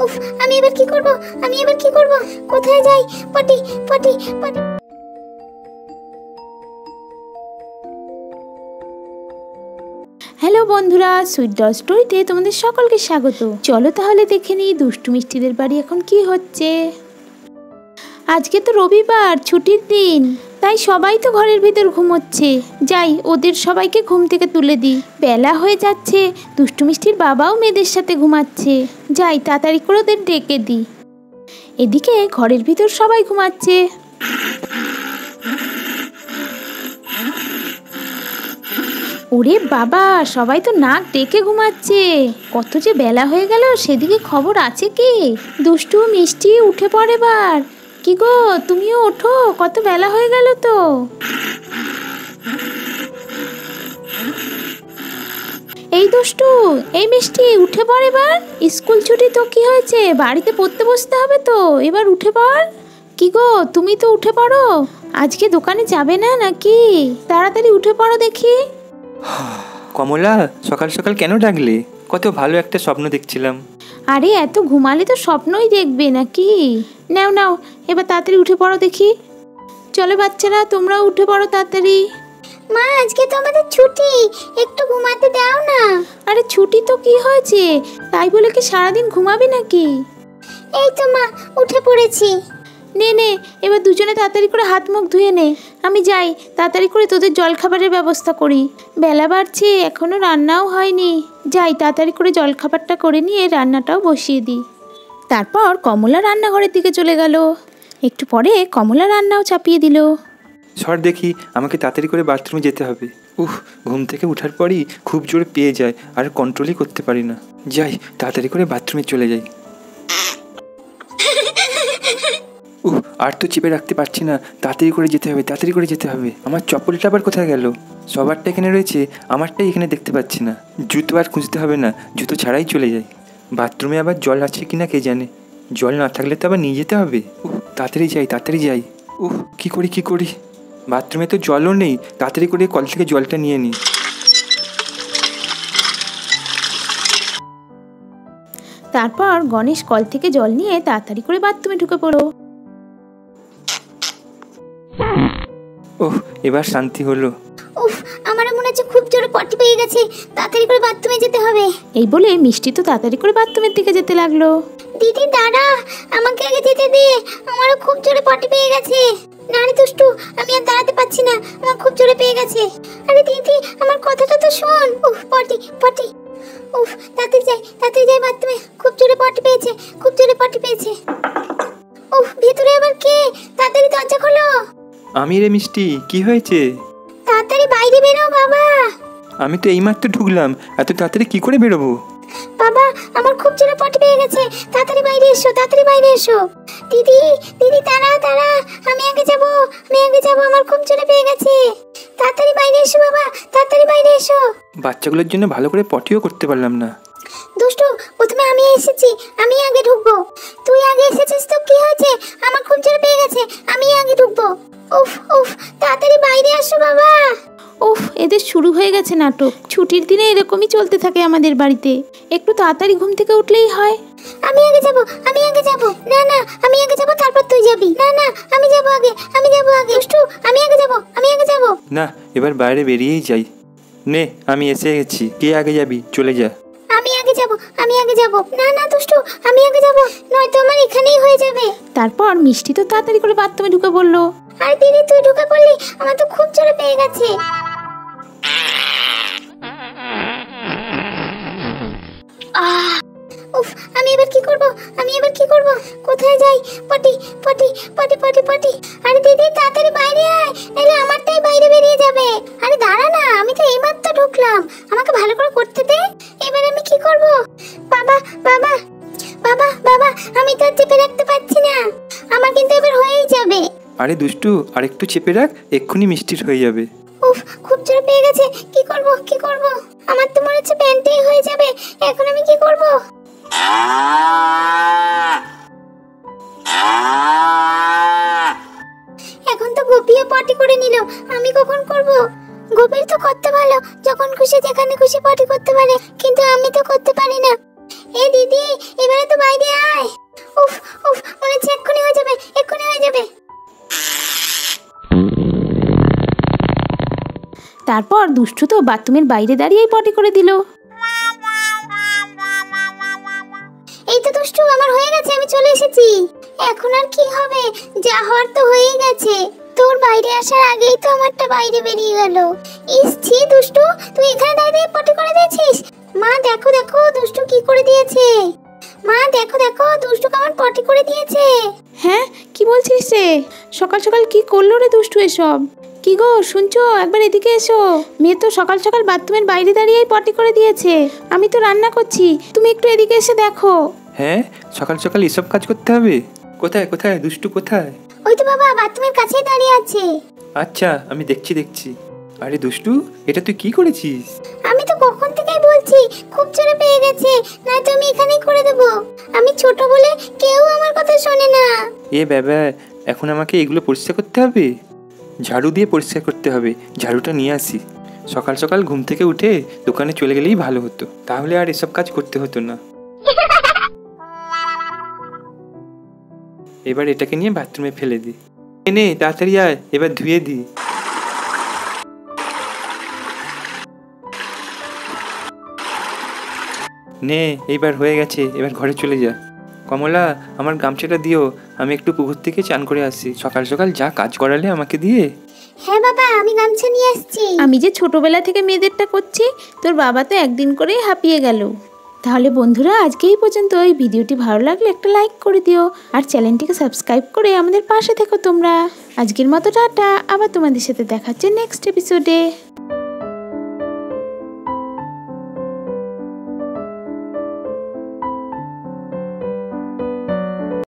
উফ, আমি এবার কি করব? আমি এবার কি করব? কোথায় যাই? পটি পটি পটি। হ্যালো বন্ধুরা, সুইট ডল স্টোরিতে তোমাদের সকলকে স্বাগত। চলো তাহলে দেখে নিই দুষ্টু মিষ্টিদের বাড়ি এখন কি হচ্ছে। আজকে তো রবিবার, ছুটির দিন, তাই সবাই তো ঘরের ভিতর ঘুমোচ্ছে। যাই, ওদের সবাইকে ঘুম থেকে তুলে দিই। বেলা হয়ে যাচ্ছে, দুষ্টু মিষ্টির বাবাও মেয়েদের সাথে ঘুমাচ্ছে। যাই, তাড়াতাড়ি করে ওদের ডেকে দিই। এদিকে ঘরের ভিতর সবাই ঘুমাচ্ছে। ওরে বাবা, সবাই তো নাক ডেকে ঘুমাচ্ছে। কত যে বেলা হয়ে গেল, সেদিকে খবর আছে কি? দুষ্টু মিষ্টি উঠে পড়ে এবার। কি গো, তুমিও ওঠো, কত বেলা হয়ে গেল তো। এই দুষ্টু, এই মিষ্টি উঠে পড় এবার। স্কুল ছুটি তো কি হয়েছে, বাড়িতে পড়তে বসতে হবে তো, এবার উঠে পড়। কি গো, তুমি তো উঠে পড়ো, আজকে দোকানে যাবে না নাকি? তাড়াতাড়ি উঠে পড়ো দেখি। কমলা, সকাল সকাল কেন ডাকলে? কত ভালো একটা স্বপ্ন দেখছিলাম। আরে এত ঘুমালে তো স্বপ্নই দেখবে নাকি? নাও নাও, এবার তাড়াতাড়ি উঠে পড়ো দেখি। চলো বাচ্চারা, তোমরাও উঠে পড়ো তাড়াতাড়ি। মা, আজকে তো আমাদের ছুটি, একটু ঘুমাতে দাও না। আরে ছুটি তো কি হয়েছে, তাই বলে কি সারাদিন ঘুমাবি নাকি? এই তো মা, উঠে পড়েছি। নে নে, এবার দুজনে তাড়াতাড়ি করে হাত মুখ ধুয়ে নে। আমি যাই, তাড়াতাড়ি করে তোদের জলখাবারের ব্যবস্থা করি। বেলা বাড়ছে, এখনো রান্নাও হয়নি। যাই, তাড়াতাড়ি করে জলখাবারটা করে নিয়ে রান্নাটাও বসিয়ে দিই। তারপর কমলা রান্নাঘরের দিকে চলে গেল। একটু পরে কমলা রান্নাও চাপিয়ে দিল। সর দেখি, আমাকে তাড়াতাড়ি করে বাথরুমে যেতে হবে। ঘুম থেকে ওঠার পরই খুব জোরে পেয়ে যায়, আর কন্ট্রোলই করতে পারি না। যাই, তাড়াতাড়ি করে বাথরুমে চলে যাই। আর তো চেপে রাখতে পারছি না, তাড়াতাড়ি করে যেতে হবে, তাড়াতাড়ি করে যেতে হবে। আমার চপ্পলটা আবার কোথায় গেল? সবারটা এখানে রয়েছে, আমারটাই এখানে দেখতে পাচ্ছি না। জুতো আর খুঁজতে হবে না, জুতো ছাড়াই চলে যাই। বাথরুমে আবার জল আছে কিনা কে জানে, জল না থাকলে তো আবার নিয়ে যেতে হবে। তাড়াতাড়ি যাই, তাড়াতাড়ি যাই। কি করি, বাথরুমে তো জলও নেই। তাড়াতাড়ি করে কল থেকে জলটা নিয়ে নিই। তারপর গণেশ কল থেকে জল নিয়ে তাড়াতাড়ি করে বাথরুমে ঢুকে পড়ো। এবার শান্তি হলো। আমার মনে হচ্ছে খুব জোরে পটি পেয়ে গেছে, তাড়াতাড়ি করে বাথরুমে যেতে হবে। এই বলে মিষ্টি তো তাড়াতাড়ি করে বাথরুমের দিকে যেতে লাগলো। দিদি দাঁড়া, আমাকে আগে যেতে দে, আমারও খুব জোরে পটি পেয়ে গেছে। না রে দুষ্টু, আমি আর দাঁড়াতে পারছি না, আমার খুব জোরে পেয়ে গেছে। আরে দিদি, আমার কথাটা তো শোন। পটি পটি। তাড়াতাড়ি যাই বাথরুমে, খুব জোরে পটি পেয়েছে, খুব জোরে পটি পেয়েছে। ভেতরে আবার কে? তাড়াতাড়ি দরজা খোলো। আমি রে মিষ্টি, কি হয়েছে? তাড়াতাড়ি বাইরে বেরো বাবা। আমি তো এইমাত্র ঢুকলাম, এত তাড়াতাড়ি কি করে বেরোবো? বাবা, আমার খুব জোরে পটি পেয়ে গেছে, তাড়াতাড়ি বাইরে এসো, তাড়াতাড়ি বাইরে এসো। দিদি দিদি, তাড়া, আমি আগে যাব, আমার খুব জোরে পেয়ে গেছে। তাড়াতাড়ি বাইরে এসো বাবা, তাড়াতাড়ি বাইরে এসো। বাচ্চাগুলোর জন্য ভালো করে পটিও করতে পারলাম না। দুষ্টু, প্রথমে আমি এসেছি, আমি আগে ঢুকবো। তুই আগে এসেছিস তো কি হয়েছে, আমার খুব জোরে পেয়ে গেছে, আমি আগে ঢুকবো। তাড়াতাড়ি বাইরে আসো বাবা। এদের শুরু হয়ে গেছে নাটক। ছুটির দিনে এরকমই চলতে থাকে আমাদের বাড়িতে। একটু তাড়াতাড়ি ঘুম থেকে উঠলেই হয়। আমি আগে যাব। না, আমি আগে যাব, তারপর তুই যাবি। না, আমি যাব আগে। দুষ্টু, আমি আগে যাব। না, এবার বাইরে বেরিয়েই যাই। নে, আমি এসে গেছি, কে আগে যাবি? চলে যা। আমি আগে যাব। না দুষ্টু, আমি আগে যাব, নয়তো আমার এখানেই হয়ে যাবে। তারপর মিষ্টি তো তাড়াতাড়ি করে বাথরুমে ঢুকে পড়লো। আর দিদি, তুই ঢুকে পড়লি, আমার তো খুব জোরে পেয়ে গেছে। আমি এবার কি করব? কোথায় যাই? পটি পটি পটি পটি পটি। আরে দিদি, তাড়াতাড়ি বাইরে আয়, নাহলে আমারটাই বাইরে বেরিয়ে যাবে। আরে দাঁড়া না, আমি তো এইমাত্র ঢুকলাম, আমাকে ভালো করে করতে দে। এবার আমি কি করব? বাবা, আমি তো চেপে রাখতে পারছি না, আমার কিন্তু এবার হয়েই যাবে। আরে দুষ্টু, আরেকটু চেপে রাখ, এক্ষুনি মিষ্টির হয়ে যাবে। খুব জোরে পেয়ে গেছে, কি করব? আমার তো মনে হচ্ছে প্যান্টেই হয়ে যাবে, এখন আমি কি করব? এখন তো গোপিও পটি করে নিল, আমি কখন করব? গোপীর তো করতে ভালো, যখন খুশি যেখানে খুশি পটি করতে পারে, কিন্তু আমি তো করতে পারি না। এই দিদি, এবারে তো বাইরে আয়। উফ উফ, মনে হচ্ছে এক্ষুনি হয়ে যাবে, এক্ষুনি হয়ে যাবে। তারপর দুষ্টু তো বাথরুমের বাইরে দাঁড়িয়েই পটি করে দিল। এই তো দুষ্টু, আমার হয়ে গেছে, আমি চলে এসেছি। এখন আর কি হবে, যা হওয়ার তো হয়েই গেছে। তোর বাইরে আসার আগেই তো আমারটা বাইরে বেরিয়ে গেল। ইস ছি দুষ্টু, তুই এখানে দাঁড়িয়ে পটি করে দিয়েছিস। মা দেখো দেখো দুষ্টু কি করে দিয়েছে। মা দেখো দেখো দুষ্টু কেমন পটি করে দিয়েছে। হ্যাঁ, কি বলছিস রে? সকাল সকাল কি করলো রে দুষ্টু এসব? কি গো শুনছো, একবার এদিকে এসো। মেয়ে তো সকাল সকাল বাথরুমের বাইরে দাঁড়িয়েই পটি করে দিয়েছে। আমি তো রান্না করছি, তুমি একটু এদিকে এসে দেখো। হ্যাঁ, সকাল সকাল এসব কাজ করতে হবে? কোথায় কোথায় দুষ্টু কোথায়? ওই তো বাবা, বাথরুমের কাছেই দাঁড়িয়ে আছে। আচ্ছা, আমি দেখছি। আরে দুষ্টু, এটা তুই কি করেছিস? আমি তো কখন থেকেই বলছি, খুব জোরে পেয়ে গেছে, নয়তো আমি এখানেই করে দেব। আমি ছোট বলে কেউ আমার কথা শোনে না। এ বাবা, এখন আমাকে এগুলো পরিষ্কার করতে হবে? ঝাড়ু দিয়ে পরিষ্কার করতে হবে। ঝাড়ুটা নিয়ে আসি। সকাল সকাল ঘুম থেকে উঠে দোকানে চলে গেলেই ভালো হতো, তাহলে আর এসব কাজ করতে হতো না। এবার এটাকে নিয়ে বাথরুমে ফেলে দি। নে তাড়াতাড়ি আয়, এবার ধুয়ে দি। নে, এইবার হয়ে গেছে, এবার ঘরে চলে যা। কমলা, আমার গামছাটা দিও, আমি একটু পুকুর থেকে চান করে আসি। সকাল সকাল যা কাজ করালে আমাকে দিয়ে। হ্যাঁ বাবা, আমি গামছা নিয়ে আসছি। আমি যে ছোটবেলা থেকে মেয়েদেরটা করছি, তোর বাবা তো একদিন করেই হাঁপিয়ে গেল। তাহলে বন্ধুরা, আজকে এই পর্যন্ত। এই ভিডিওটি ভালো লাগলে একটা লাইক করে দিও, আর চ্যানেলটিকে সাবস্ক্রাইব করে আমাদের পাশে থেকো তোমরা। আজকের মতো টাটা, আবার তোমাদের সাথে দেখা হচ্ছে নেক্সট এপিসোডে।